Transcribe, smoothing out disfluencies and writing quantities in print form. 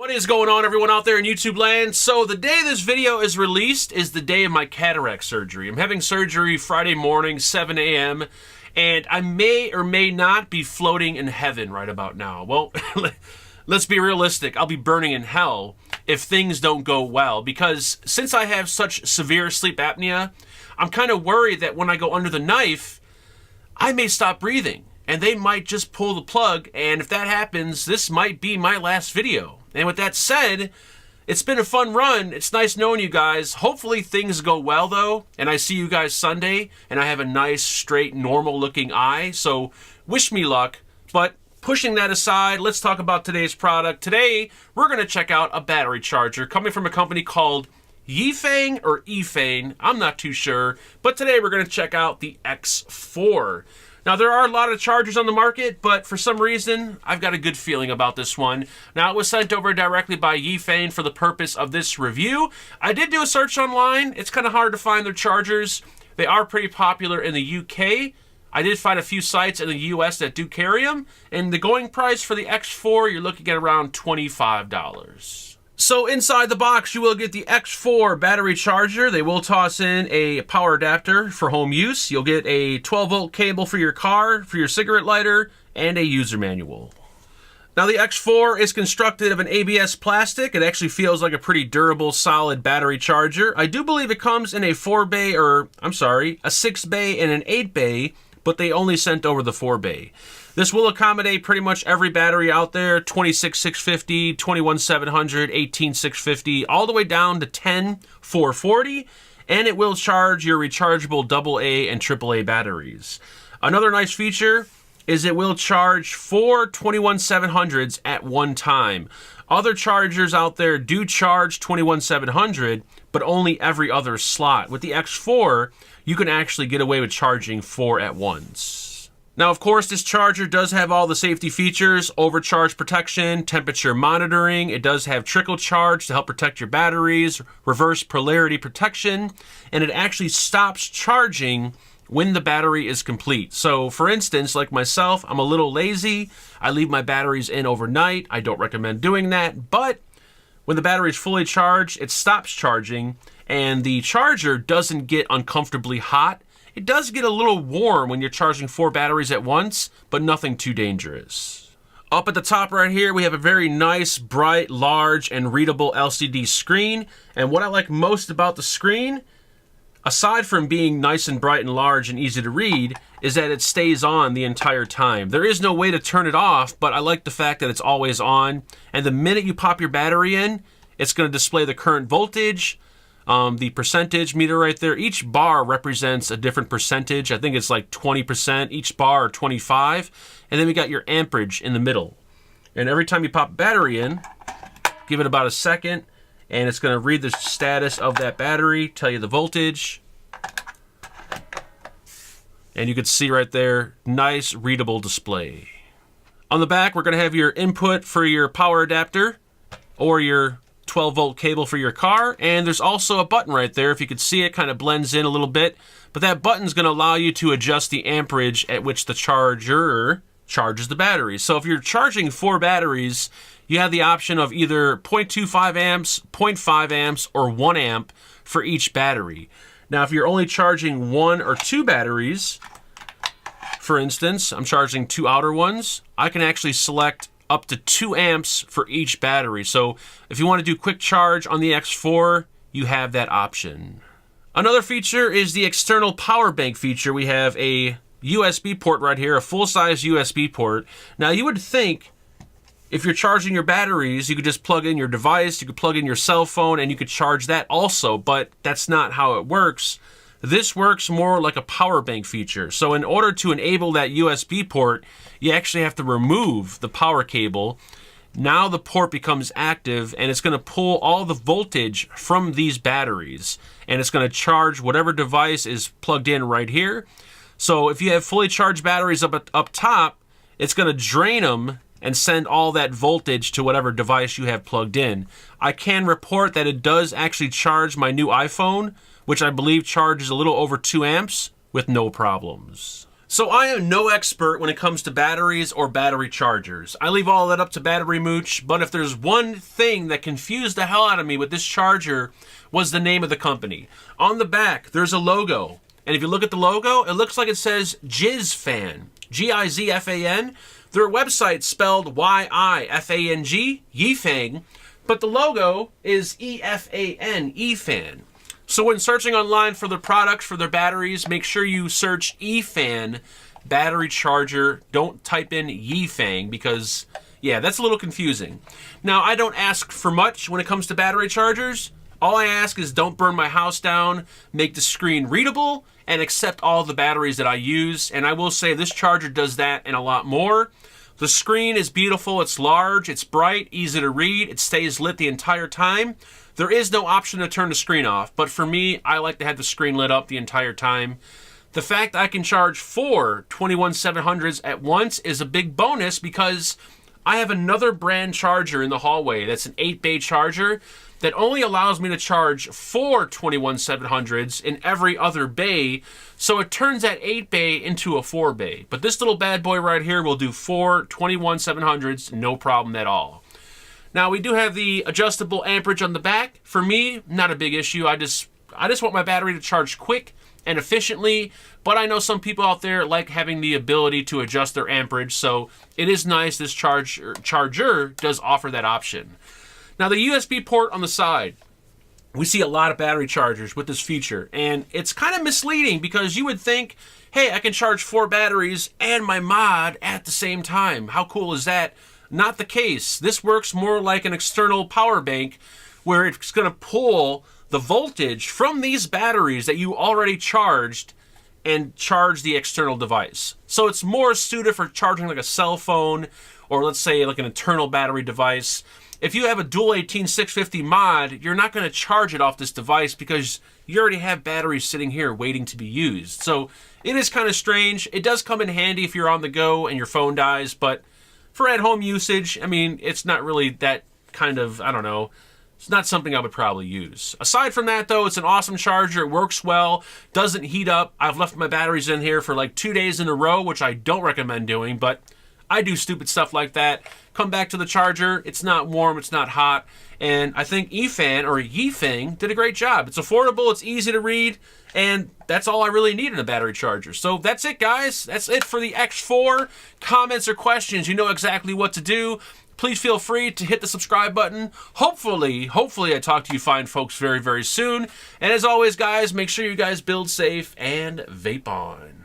What is going on, everyone out there in YouTube land? So the day this video is released is the day of my cataract surgery. I'm having surgery Friday morning, 7 a.m., and I may or may not be floating in heaven right about now. Well, let's be realistic. I'll be burning in hell if things don't go well, because since I have such severe sleep apnea, I'm kind of worried that when I go under the knife, I may stop breathing, and they might just pull the plug, and if that happens, this might be my last video. And with that said, it's been a fun run. It's nice knowing you guys. Hopefully things go well, though, and I see you guys Sunday, and I have a nice, straight, normal-looking eye, so wish me luck. But pushing that aside, let's talk about today's product. Today, we're going to check out a battery charger coming from a company called YiFang or Efan. I'm not too sure, but today we're going to check out the X4. Now, there are a lot of chargers on the market, but for some reason, I've got a good feeling about this one. Now, it was sent over directly by YiFang for the purpose of this review. I did do a search online. It's kind of hard to find their chargers. They are pretty popular in the UK. I did find a few sites in the US that do carry them, and the going price for the X4, you're looking at around $25. So inside the box, you will get the X4 battery charger. They will toss in a power adapter for home use. You'll get a 12-volt cable for your car, for your cigarette lighter, and a user manual. Now, the X4 is constructed of an ABS plastic. It actually feels like a pretty durable, solid battery charger. I do believe it comes in a 4-bay, or I'm sorry, a 6-bay and an 8-bay, but they only sent over the 4-bay. This will accommodate pretty much every battery out there, 26,650, 21,700, 18,650, all the way down to 10,440, and it will charge your rechargeable AA and AAA batteries. Another nice feature is it will charge 4 21,700s at one time. Other chargers out there do charge 21,700, but only every other slot. With the X4, you can actually get away with charging 4 at once. Now, of course, this charger does have all the safety features: overcharge protection, temperature monitoring. It does have trickle charge to help protect your batteries, reverse polarity protection, and it actually stops charging when the battery is complete. So, for instance, like myself, I'm a little lazy. I leave my batteries in overnight. I don't recommend doing that, but when the battery is fully charged, it stops charging, and the charger doesn't get uncomfortably hot. It does get a little warm when you're charging 4 batteries at once, but nothing too dangerous. Up at the top right here, we have a very nice, bright, large, and readable LCD screen. And what I like most about the screen, aside from being nice and bright and large and easy to read, is that it stays on the entire time. There is no way to turn it off, but I like the fact that it's always on. And the minute you pop your battery in, it's going to display the current voltage, the percentage meter right there. Each bar represents a different percentage. I think it's like 20%, each bar, or 25. And then we got your amperage in the middle. And every time you pop a battery in, give it about a second, and it's going to read the status of that battery, tell you the voltage. And you can see right there, nice readable display. On the back, we're going to have your input for your power adapter or your 12-volt cable for your car, and there's also a button right there. If you could see, it kind of blends in a little bit, but that button's going to allow you to adjust the amperage at which the charger charges the battery. So if you're charging 4 batteries, you have the option of either 0.25 amps, 0.5 amps, or 1 amp for each battery. Now, if you're only charging 1 or 2 batteries, for instance, I'm charging 2 outer ones, I can actually select up to 2 amps for each battery. So if you want to do quick charge on the X4, you have that option. Another feature is the external power bank feature. We have a USB port right here, a full-size USB port. Now, you would think if you're charging your batteries, you could just plug in your device, you could plug in your cell phone, and you could charge that also, but that's not how it works. This works more like a power bank feature. So in order to enable that USB port, you actually have to remove the power cable. Now the port becomes active, and it's going to pull all the voltage from these batteries, and it's going to charge whatever device is plugged in right here. So if you have fully charged batteries up top, it's going to drain them and send all that voltage to whatever device you have plugged in. I can report that it does actually charge my new iPhone, which I believe charges a little over 2 amps with no problems. So I am no expert when it comes to batteries or battery chargers. I leave all that up to Battery Mooch, but if there's one thing that confused the hell out of me with this charger was the name of the company. On the back, there's a logo. And if you look at the logo, it looks like it says YiFang, G-I-Z-F-A-N. Their website's spelled Y-I-F-A-N-G, YiFang, but the logo is E-F-A-N, Efan. So when searching online for their products, for their batteries, make sure you search Efan battery charger. Don't type in YiFang because, yeah, that's a little confusing. Now, I don't ask for much when it comes to battery chargers. All I ask is don't burn my house down, make the screen readable, and accept all the batteries that I use. And I will say this charger does that and a lot more. The screen is beautiful, it's large, it's bright, easy to read, it stays lit the entire time. There is no option to turn the screen off, but for me, I like to have the screen lit up the entire time. The fact I can charge 4 21700s at once is a big bonus because I have another brand charger in the hallway that's an 8-bay charger that only allows me to charge 4 21700s in every other bay, so it turns that 8-bay into a 4-bay. But this little bad boy right here will do 4 21700s, no problem at all. Now, we do have the adjustable amperage on the back. For me, not a big issue. I just want my battery to charge quick and efficiently, but I know some people out there like having the ability to adjust their amperage, so it is nice this charger does offer that option. Now, the USB port on the side. We see a lot of battery chargers with this feature, and it's kind of misleading because you would think, hey, I can charge 4 batteries and my mod at the same time. How cool is that? Not the case. This works more like an external power bank where it's going to pull the voltage from these batteries that you already charged and charge the external device. So it's more suited for charging like a cell phone or let's say like an internal battery device. If you have a dual 18650 mod, you're not going to charge it off this device because you already have batteries sitting here waiting to be used. So it is kind of strange. It does come in handy if you're on the go and your phone dies, but for at-home usage, I mean, it's not really that kind of, I don't know, it's not something I would probably use. Aside from that, though, it's an awesome charger. It works well, doesn't heat up. I've left my batteries in here for like 2 days in a row, which I don't recommend doing, but I do stupid stuff like that. Come back to the charger, it's not warm, it's not hot, and I think Efan, or YiFang, did a great job. It's affordable, it's easy to read, and that's all I really need in a battery charger. So that's it, guys. That's it for the X4. Comments or questions, you know exactly what to do. Please feel free to hit the subscribe button. Hopefully I talk to you fine folks very, very soon. And as always, guys, make sure you guys build safe and vape on.